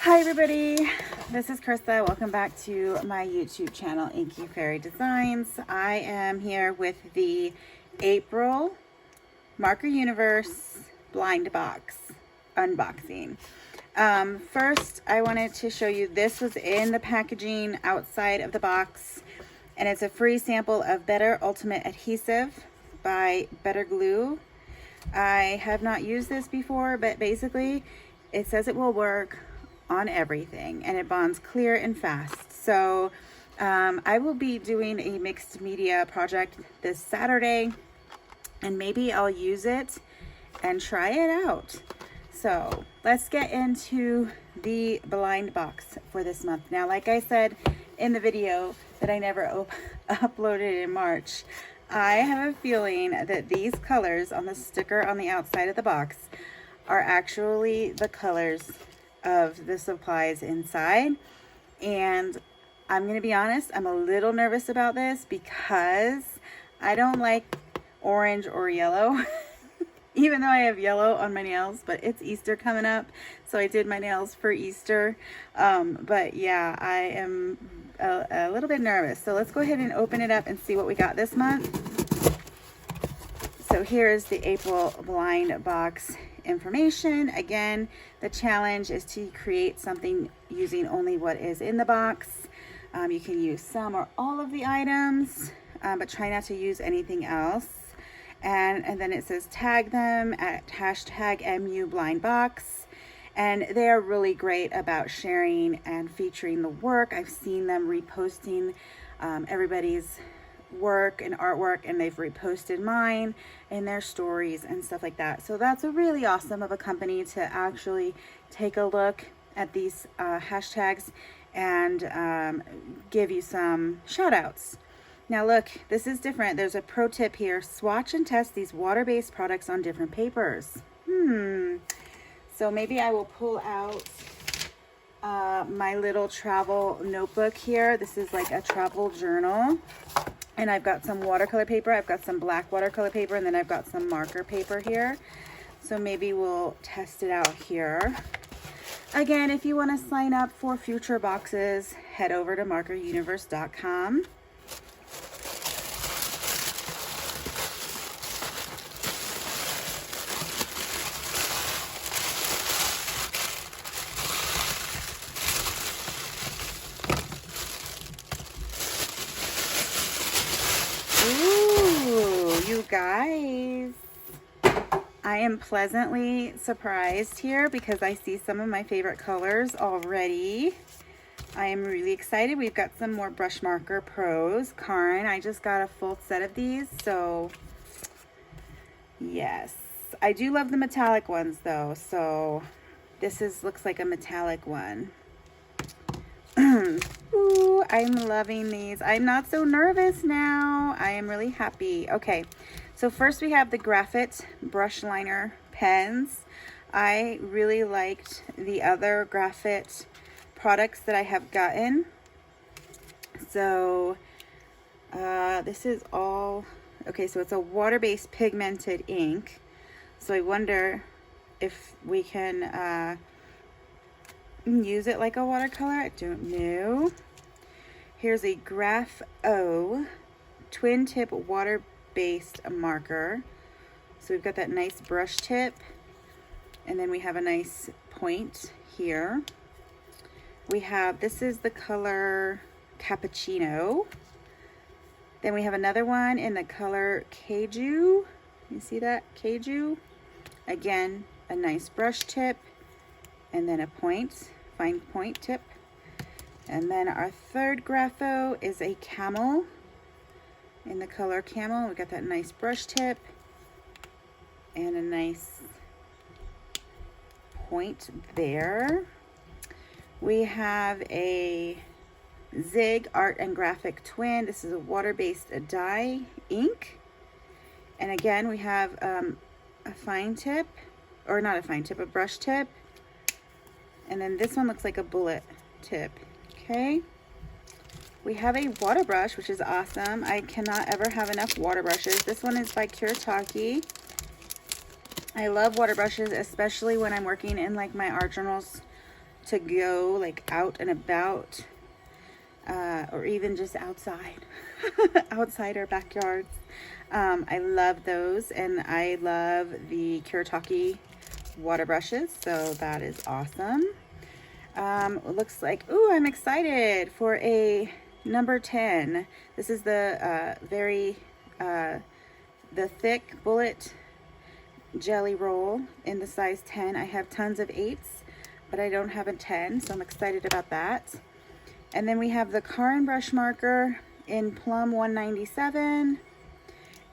Hi everybody, this is Krista. Welcome back to my YouTube channel, Inky Fairy Designs. I am here with the April Marker Universe blind box unboxing. First, I wanted to show you, this was in the packaging outside of the box, and it's a free sample of Better Ultimate Adhesive by Better Glue. I have not used this before, but basically it says it will work on everything and it bonds clear and fast. So I will be doing a mixed media project this Saturday, and maybe I'll use it and try it out. So let's get into the blind box for this month. Now, like I said in the video that I never uploaded in March, I have a feeling that these colors on the sticker on the outside of the box are actually the colors of the supplies inside. And I'm going to be honest, I'm a little nervous about this because I don't like orange or yellow. Even though I have yellow on my nails, but it's Easter coming up, so I did my nails for Easter. But yeah, I am a little bit nervous. So let's go ahead and open it up and see what we got this month. So here is the April blind box information. Again, the challenge is to create something using only what is in the box. You can use some or all of the items, but try not to use anything else. And then it says tag them at #MUBlindBox. And they are really great about sharing and featuring the work. I've seen them reposting everybody's work and artwork, and they've reposted mine in their stories and stuff like that. So that's a really awesome of a company to actually take a look at these hashtags and give you some shout outs. Now look, this is different. There's a pro tip here. Swatch and test these water-based products on different papers. So maybe I will pull out my little travel notebook here. This is like a travel journal. And I've got some watercolor paper. I've got some black watercolor paper, and then I've got some marker paper here. So maybe we'll test it out here. Again, if you want to sign up for future boxes, head over to markeruniverse.com. Ooh, you guys, I am pleasantly surprised here because I see some of my favorite colors already. I am really excited. We've got some more brush marker pros. Karin, I just got a full set of these, so yes. I do love the metallic ones though, so this looks like a metallic one. Ooh, I'm loving these. I'm not so nervous now. I am really happy. Okay, so first we have the Graphite brush liner pens. I really liked the other Graphite products that I have gotten. So this is all, okay, so it's a water-based pigmented ink. So I wonder if we can use it like a watercolor. I don't know. Here's a Graph O twin tip water-based marker. So we've got that nice brush tip, and then we have a nice point here. We have, this is the color Cappuccino. Then we have another one in the color Keiju. You see that? Keiju. Again, a nice brush tip, and then a point, fine point tip. And then our third Grapho is a Camel in the color Camel. We got that nice brush tip and a nice point there. We have a Zig Art and Graphic Twin. This is a water-based dye ink. And again, we have a fine tip, or not a fine tip, a brush tip. And then this one looks like a bullet tip. Okay. We have a water brush, which is awesome. I cannot ever have enough water brushes. This one is by Kuretake. I love water brushes, especially when I'm working in like my art journals to go like out and about, or even just outside, outside our backyards. I love those, and I love the Kuretake water brushes, so that is awesome. It looks like, ooh, I'm excited for a number 10. This is the the thick bullet jelly roll in the size 10. I have tons of 8s, but I don't have a 10, so I'm excited about that. And then we have the Car and Brush marker in Plum 197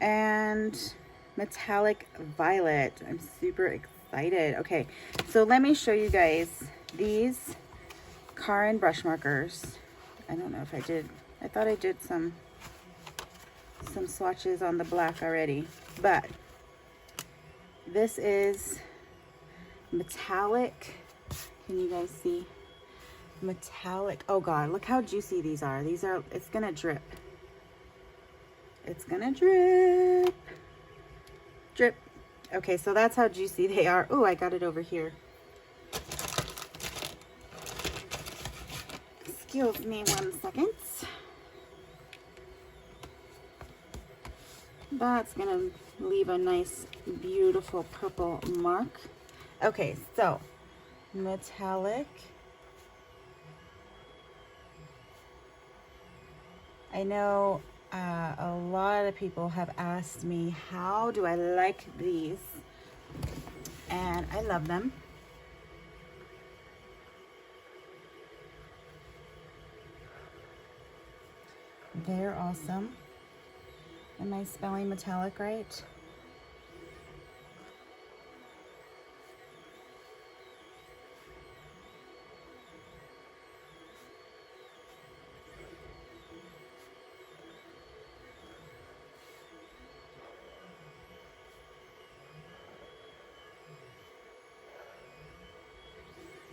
and Metallic Violet. I'm super excited. Okay, so let me show you guys these Car and Brush markers. I don't know if I did. I thought I did some swatches on the black already, but this is metallic. Can you guys see? Metallic. Oh God, look how juicy these are. These are, it's gonna drip. It's gonna drip. Drip. Okay, so that's how juicy they are. Oh, I got it over here. Excuse me 1 second. That's gonna leave a nice, beautiful purple mark. Okay, so metallic. I know a lot of people have asked me, how do I like these? And I love them. They're awesome. Am I spelling metallic right?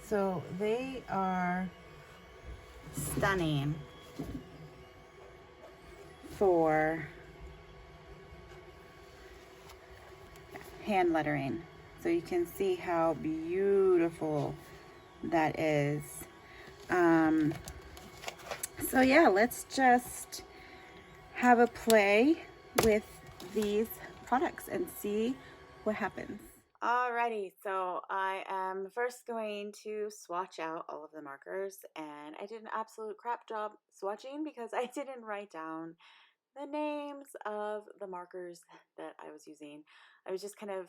So they are stunning for hand lettering. So you can see how beautiful that is. So yeah, let's just have a play with these products and see what happens. Alrighty, so I am first going to swatch out all of the markers, and I did an absolute crap job swatching because I didn't write down the names of the markers that I was using. I was just kind of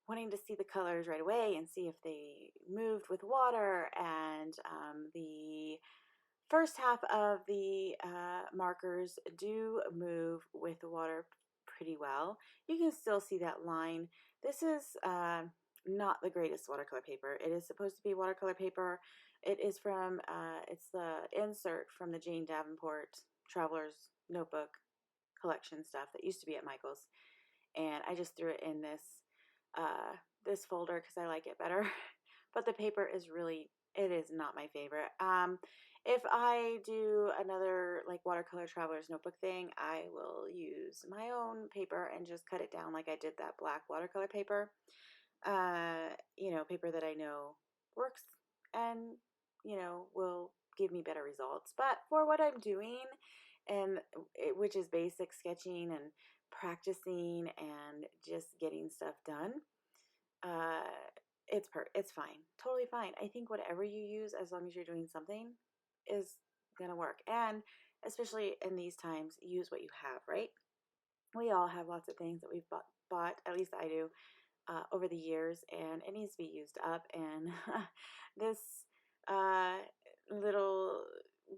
wanting to see the colors right away and see if they moved with water, and the first half of the markers do move with the water pretty well. You can still see that line. This is not the greatest watercolor paper. It is supposed to be watercolor paper. It is from, it's the insert from the Jane Davenport Traveler's Notebook collection stuff that used to be at Michael's. And I just threw it in this folder because I like it better. But the paper is really, it is not my favorite. If I do another like watercolor traveler's notebook thing, I will use my own paper and just cut it down like I did that black watercolor paper. You know, paper that I know works and, you know, will give me better results. But for what I'm doing, and which is basic sketching and practicing and just getting stuff done, it's fine, totally fine. I think whatever you use, as long as you're doing something, is gonna work. And especially in these times, use what you have, right? We all have lots of things that we've bought, at least I do, over the years, and it needs to be used up. And this uh, little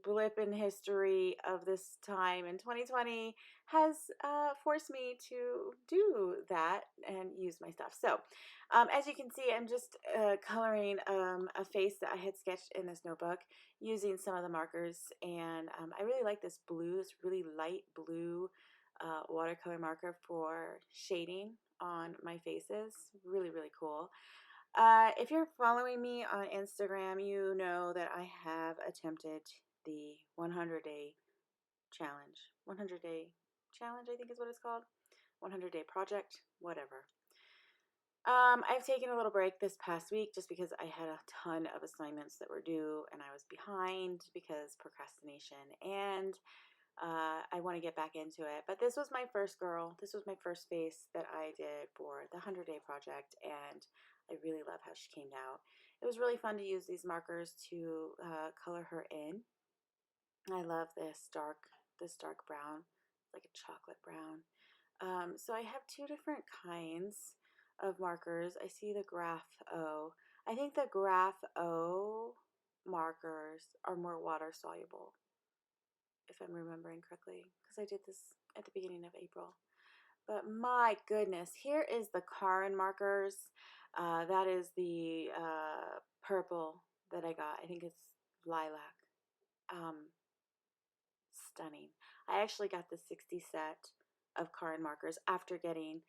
blip in history of this time in 2020 has forced me to do that and use my stuff. So as you can see, I'm just coloring a face that I had sketched in this notebook using some of the markers, and I really like this blue, this really light blue watercolor marker for shading on my faces. Really, really cool. If you're following me on Instagram, you know that I have attempted the 100-day challenge. 100-day challenge, I think is what it's called. 100-day project, whatever. I've taken a little break this past week just because I had a ton of assignments that were due and I was behind because procrastination, and I want to get back into it. But this was my first girl. This was my first face that I did for the 100-day project, and I really love how she came out. It was really fun to use these markers to color her in. I love this dark brown, like a chocolate brown. So I have two different kinds of markers. I see the Graph O. I think the Graph O markers are more water soluble, if I'm remembering correctly, because I did this at the beginning of April. But my goodness, here is the Karin markers. That is the purple that I got. I think it's lilac. Um, Stunning. I actually got the 60 set of card markers after getting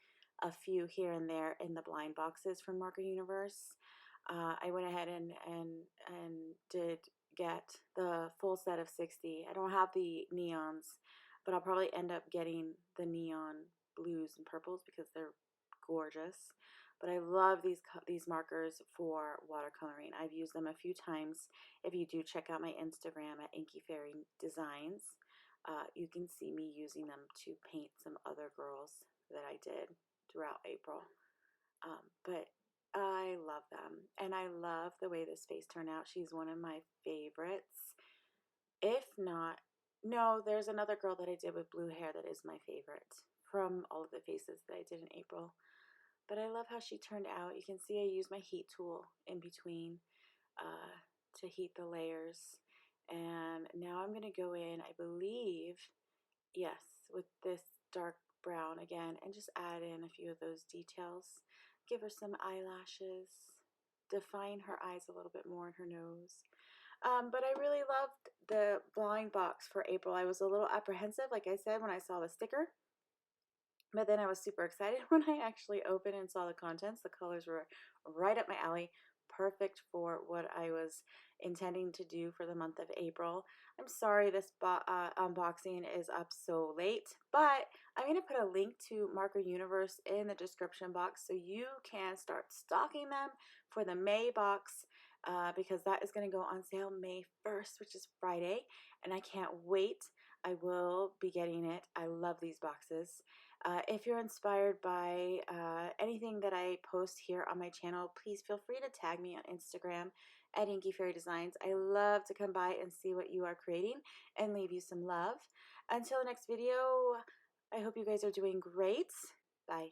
a few here and there in the blind boxes from Marker Universe. I went ahead and did get the full set of 60. I don't have the neons, but I'll probably end up getting the neon blues and purples because they're gorgeous. But I love these markers for watercoloring. I've used them a few times. If you do check out my Instagram at Inky Fairy Designs, you can see me using them to paint some other girls that I did throughout April. But I love them, and I love the way this face turned out. She's one of my favorites. If not, no, there's another girl that I did with blue hair that is my favorite from all of the faces that I did in April. But I love how she turned out. You can see I used my heat tool in between to heat the layers. And now I'm going to go in, I believe, yes, with this dark brown again, and just add in a few of those details. Give her some eyelashes, define her eyes a little bit more and her nose. But I really loved the blind box for April. I was a little apprehensive, like I said, when I saw the sticker. But then I was super excited when I actually opened and saw the contents. The colors were right up my alley, perfect for what I was intending to do for the month of April. I'm sorry this unboxing is up so late, but I'm going to put a link to Marker Universe in the description box so you can start stocking them for the May box because that is going to go on sale May 1st, which is Friday, and I can't wait. I will be getting it. I love these boxes. If you're inspired by anything that I post here on my channel, please feel free to tag me on Instagram at Inky Fairy Designs. I love to come by and see what you are creating and leave you some love. Until the next video, I hope you guys are doing great. Bye.